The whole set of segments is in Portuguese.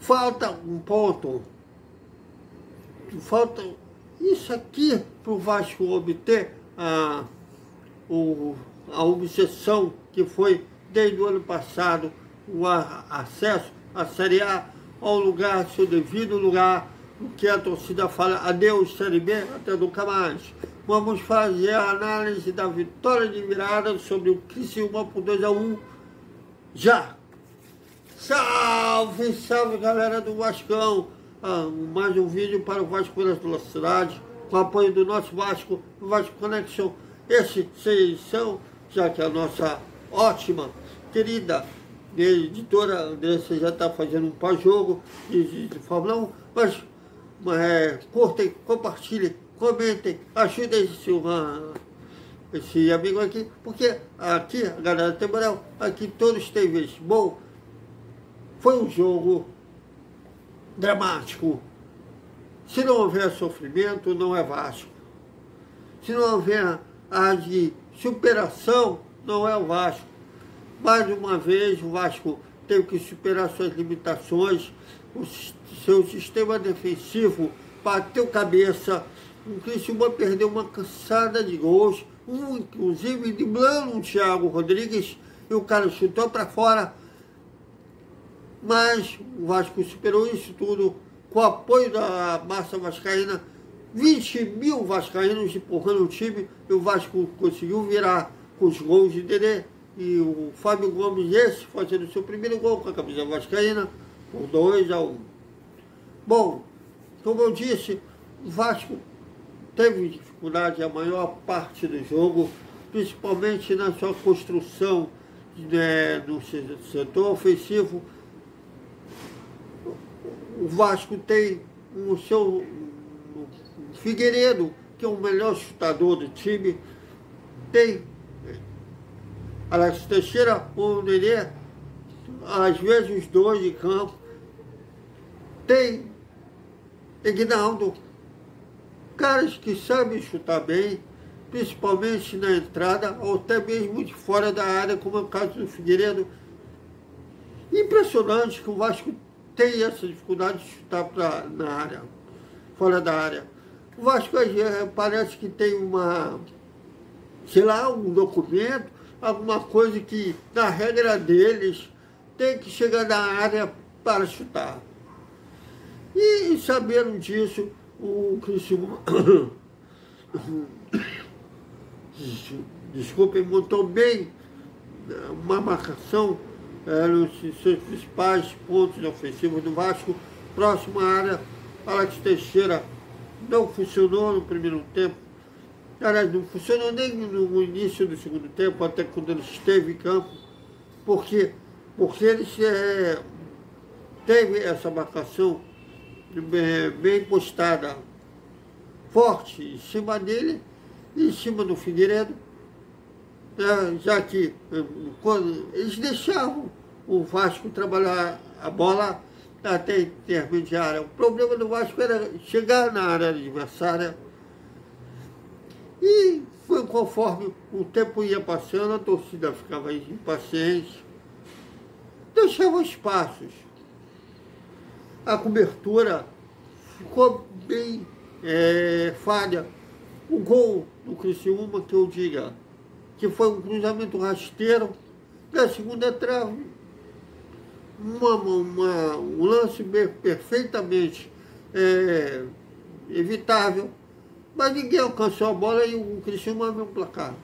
falta um ponto. Falta isso aqui para o Vasco obter a obsessão que foi desde o ano passado, o acesso à Série A ao lugar, seu devido lugar, o que a torcida fala, adeus Série B, até nunca mais. Vamos fazer a análise da vitória de virada sobre o Criciúma por 2-1, já! Salve, salve galera do Vascão! Mais um vídeo para o Vasco da cidade, com o apoio do nosso Vasco, o Vasco Connection. Esse edição, já que a nossa ótima, querida editora Andressa já está fazendo um pós-jogo de Fórmula 1, mas curtem, compartilhem, comentem, ajudem esse amigo aqui, porque aqui, a galera tem moral, aqui todos têm vez. Bom, foi um jogo dramático. Se não houver sofrimento, não é Vasco. Se não houver a de superação, não é o Vasco. Mais uma vez, o Vasco teve que superar suas limitações, o seu sistema defensivo bateu cabeça, o Criciúma perdeu uma cansada de gols, inclusive driblando o Thiago Rodrigues, e o cara chutou para fora. Mas o Vasco superou isso tudo com o apoio da massa vascaína, 20 mil vascaínos empurrando o time, e o Vasco conseguiu virar com os gols de Dedé e o Fábio Gomes, esse fazendo o seu primeiro gol com a camisa vascaína, por 2-1. Bom, como eu disse, o Vasco teve dificuldade a maior parte do jogo, principalmente na sua construção no setor ofensivo. O Vasco tem o seu Figueiredo, que é o melhor chutador do time, tem Alex Teixeira, o Nenê, às vezes os dois de campo, tem Ignaldo, caras que sabem chutar bem, principalmente na entrada, ou até mesmo de fora da área, como é o caso do Figueiredo. Impressionante que o Vasco tem essa dificuldade de chutar na área, fora da área. O Vasco parece que tem um documento, alguma coisa que, na regra deles, tem que chegar na área para chutar. E sabendo disso, o Criciúma, desculpem, montou bem uma marcação nos seus principais pontos ofensivos do Vasco, próximo à área. Alex Teixeira não funcionou no primeiro tempo, aliás, não funcionou nem no início do segundo tempo, até quando ele esteve em campo, porque ele teve essa marcação bem postada, forte em cima dele e em cima do Figueiredo, já que quando eles deixavam o Vasco trabalhar a bola até intermediária. O problema do Vasco era chegar na área adversária. E foi conforme o tempo ia passando, a torcida ficava impaciente, deixava espaços. A cobertura ficou bem falha. O gol do Criciúma, que eu diga, que foi um cruzamento rasteiro da segunda trave, um lance perfeitamente evitável, mas ninguém alcançou a bola e o Criciúma abriu o placar.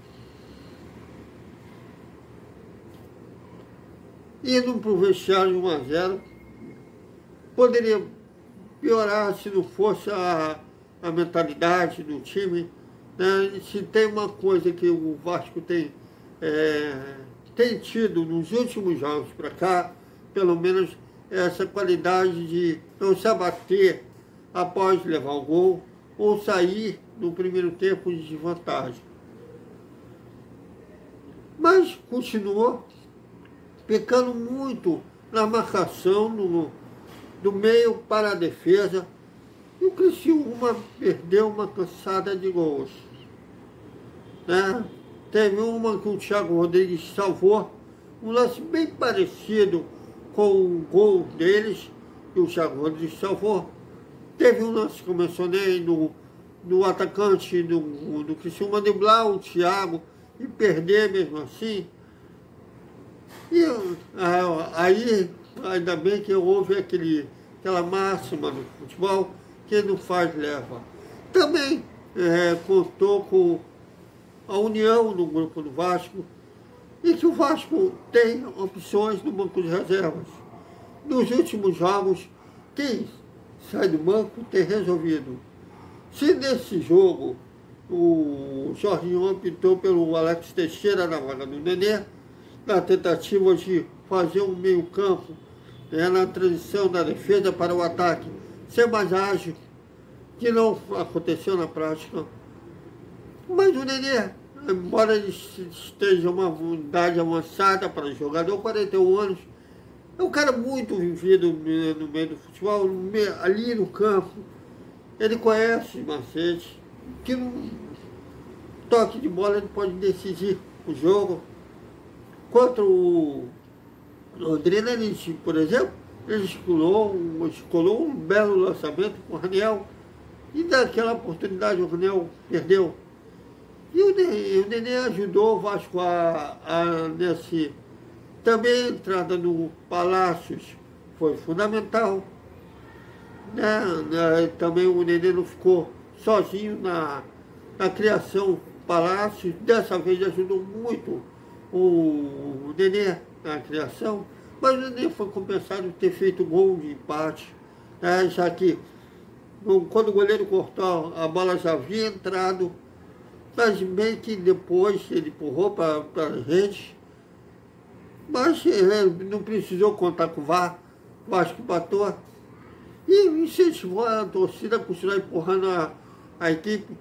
Indo para o vestiário 1-0, poderia piorar se não fosse a mentalidade do time, né? Se tem uma coisa que o Vasco tem tido nos últimos jogos para cá, pelo menos essa qualidade de não se abater após levar o gol ou sair no primeiro tempo de desvantagem. Mas continuou pecando muito na marcação do meio para a defesa, e o Criciúma perdeu uma cansada de gols, né? Teve uma que o Thiago Rodrigues salvou, um lance bem parecido com o gol deles, e o Thiago Rodrigues salvou. Teve um lance que eu mencionei no atacante do Criciúma driblar o Thiago e perder mesmo assim. E aí, ainda bem que houve aquela máxima no futebol, quem não faz, leva. Também contou com a união no grupo do Vasco e que o Vasco tem opções no banco de reservas. Nos últimos jogos, quem sai do banco tem resolvido. Se nesse jogo o Jorginho optou pelo Alex Teixeira na vaga do Nenê, na tentativa de fazer um meio-campo na transição da defesa para o ataque, ser mais ágil, que não aconteceu na prática. Mas o Nenê, embora ele esteja uma idade avançada para jogador, 41 anos, é um cara muito vivido no meio do futebol, ali no campo. Ele conhece o macete, que no toque de bola ele pode decidir o jogo. Contra o Londrina, por exemplo, ele escolou um belo lançamento com o Raniel, e daquela oportunidade o Raniel perdeu. E o Nenê ajudou o Vasco nesse... Também a entrada no Palácios foi fundamental. Também o Nenê não ficou sozinho na criação Palácios. Dessa vez ajudou muito o Nenê na criação, mas o Nenê foi compensado por ter feito gol de empate, já que quando o goleiro cortou, a bola já havia entrado, mas bem que depois ele empurrou para a rede, mas não precisou contar com o VAR, o Vasco empatou e incentivou a torcida a continuar empurrando a equipe.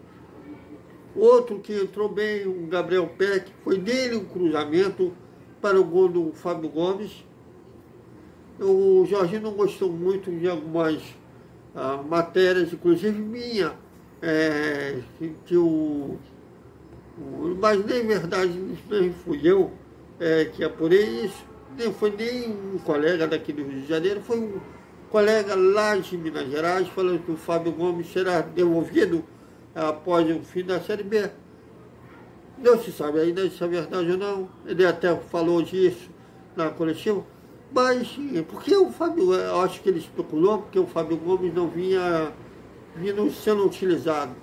Outro que entrou bem, o Gabriel Peck, foi dele um cruzamento para o gol do Fábio Gomes. O Jorginho não gostou muito de algumas matérias, inclusive minha, mas nem verdade, nem fui eu que apurei isso, nem foi nem um colega daqui do Rio de Janeiro, foi um colega lá de Minas Gerais, falando que o Fábio Gomes será devolvido após o fim da Série B. Não se sabe ainda se é verdade ou não, ele até falou disso na coletiva, mas porque o Fábio, eu acho que ele especulou, porque o Fábio Gomes não vinha sendo utilizado.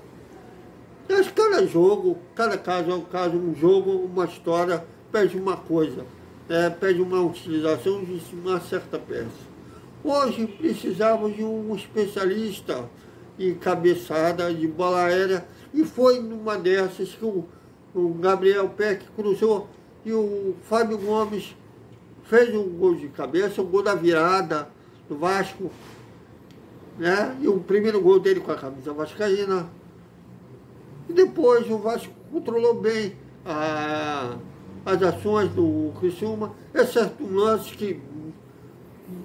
Eu acho que cada jogo, cada caso é um caso, um jogo, uma história, pede uma coisa, pede uma utilização de uma certa peça. Hoje precisávamos de um especialista em cabeçada de bola aérea, e foi numa dessas que o Gabriel Peck cruzou e o Fábio Gomes fez um gol de cabeça, um gol da virada do Vasco, e o primeiro gol dele com a camisa vascaína. E depois o Vasco controlou bem as ações do Criciúma, exceto um lance que,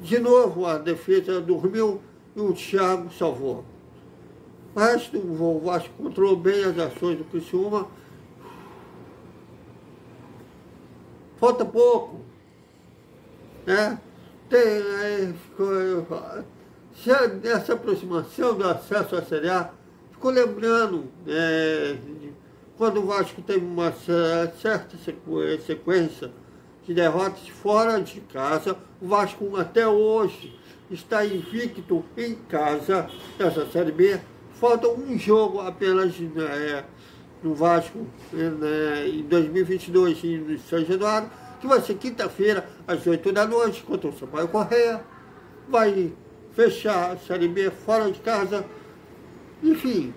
de novo, a defesa dormiu e o Thiago salvou. Mas o Vasco controlou bem as ações do Criciúma. Falta pouco, essa aproximação do acesso à Série A, ficou lembrando quando o Vasco teve uma certa sequência de derrotas fora de casa. O Vasco até hoje está invicto em casa nessa Série B. Falta um jogo apenas no Vasco em 2022 em São Januário, que vai ser quinta-feira às 8 da noite contra o Sampaio Corrêa. Vai fechar a Série B fora de casa. Enfim,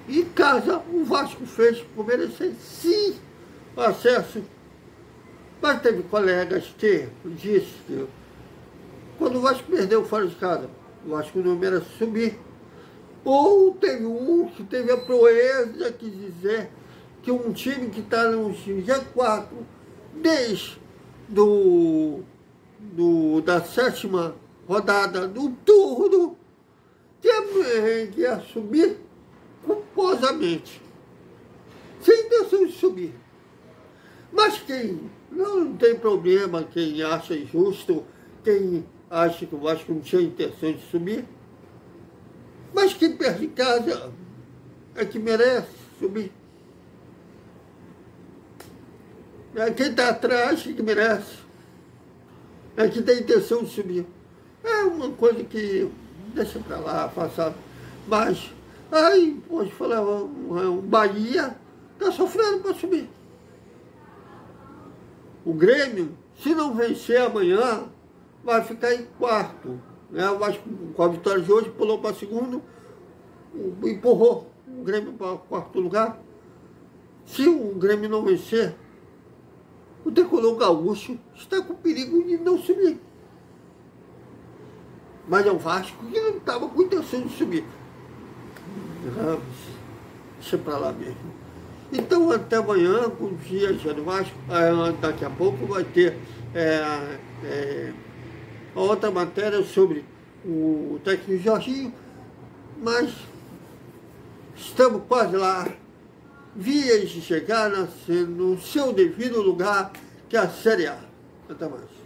em casa o Vasco fez por merecer sim acesso, mas teve colegas que disse que quando o Vasco perdeu fora de casa, o Vasco não merece subir. Ou teve um que teve a proeza de dizer que um time que está no G4 desde da 7ª rodada do turno que ia subir culposamente, sem intenção de subir. Mas quem não tem problema, quem acha injusto, quem acha que o Vasco não tinha intenção de subir, mas quem perde em casa é que merece subir. É quem está atrás que merece. É que tem intenção de subir. É uma coisa que deixa para lá, passar. Mas aí, pode falar, o Bahia está sofrendo para subir. O Grêmio, se não vencer amanhã, vai ficar em quarto. Né? O Vasco, com a vitória de hoje, pulou para segundo, empurrou o Grêmio para quarto lugar. Se o Grêmio não vencer, o tricolor gaúcho está com perigo de não subir. Mas é o Vasco que não estava com intenção de subir. Deixa para lá mesmo. Então, até amanhã, com o dia do Vasco, daqui a pouco vai ter a outra matéria sobre o técnico Jorginho, mas estamos quase lá. Vias de chegar no seu devido lugar, que é a Série A. Até mais.